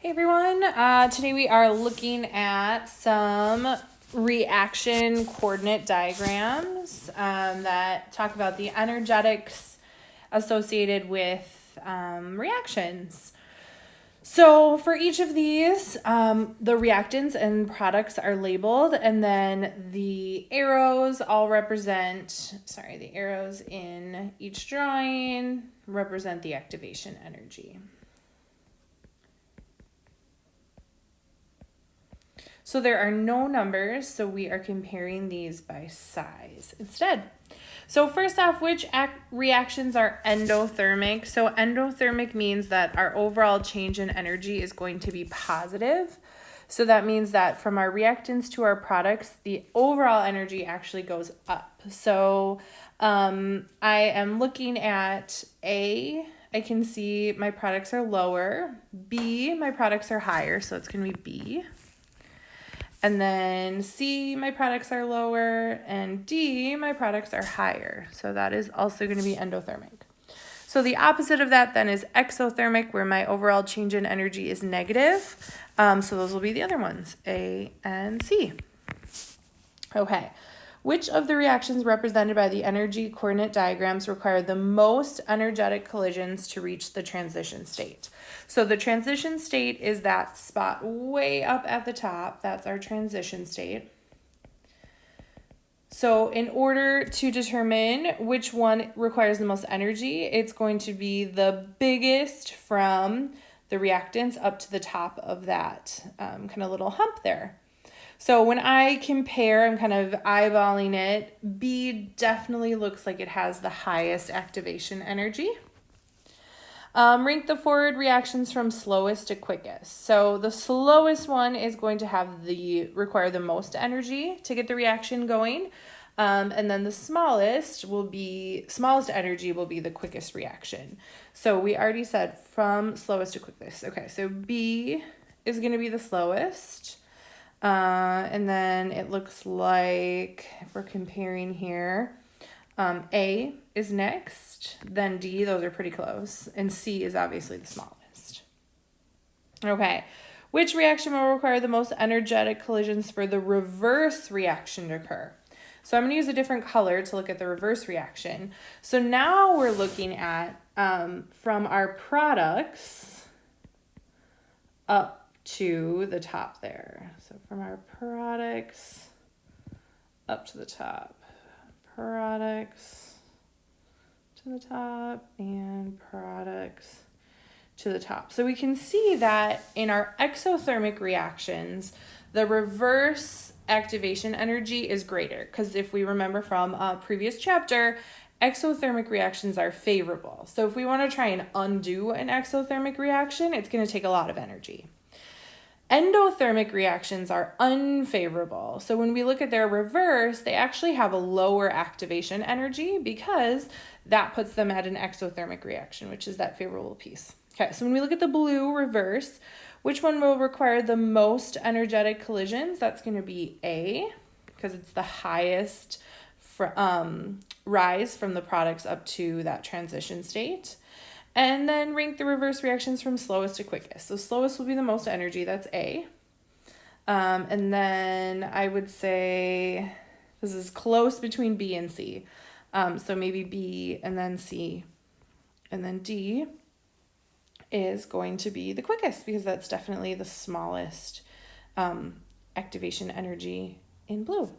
Hey everyone, today we are looking at some reaction coordinate diagrams that talk about the energetics associated with reactions. So for each of these, the reactants and products are labeled, and then the arrows the arrows in each drawing represent the activation energy. So there are no numbers, so we are comparing these by size instead. So first off, which reactions are endothermic? So endothermic means that our overall change in energy is going to be positive. So that means that from our reactants to our products, the overall energy actually goes up. So I am looking at A, I can see my products are lower. B, my products are higher, so it's going to be B. And then C, my products are lower, and D, my products are higher. So that is also going to be endothermic. So the opposite of that then is exothermic, where my overall change in energy is negative. So those will be the other ones, A and C. Okay. Which of the reactions represented by the energy coordinate diagrams require the most energetic collisions to reach the transition state? So the transition state is that spot way up at the top. That's our transition state. So in order to determine which one requires the most energy, it's going to be the biggest from the reactants up to the top of that kind of little hump there. So when I compare, I'm kind of eyeballing it. B definitely looks like it has the highest activation energy. Rank the forward reactions from slowest to quickest. So the slowest one is going to require the most energy to get the reaction going. And then the smallest energy will be the quickest reaction. So we already said from slowest to quickest. Okay, so B is going to be the slowest. And then it looks like, if we're comparing here, A is next, then D, those are pretty close, and C is obviously the smallest. Okay, which reaction will require the most energetic collisions for the reverse reaction to occur? So I'm going to use a different color to look at the reverse reaction. So now we're looking at from our products up to the top there. So from our products up to the top, products to the top, and products to the top. So we can see that in our exothermic reactions, the reverse activation energy is greater, because if we remember from a previous chapter, exothermic reactions are favorable. So if we want to try and undo an exothermic reaction, it's going to take a lot of energy. Endothermic reactions are unfavorable. So when we look at their reverse, they actually have a lower activation energy because that puts them at an exothermic reaction, which is that favorable piece. Okay, so when we look at the blue reverse, which one will require the most energetic collisions? That's going to be A, because it's the highest rise from the products up to that transition state. And then rank the reverse reactions from slowest to quickest. So slowest will be the most energy, that's A. And then I would say this is close between B and C. So maybe B and then C. And then D is going to be the quickest, because that's definitely the smallest activation energy in blue.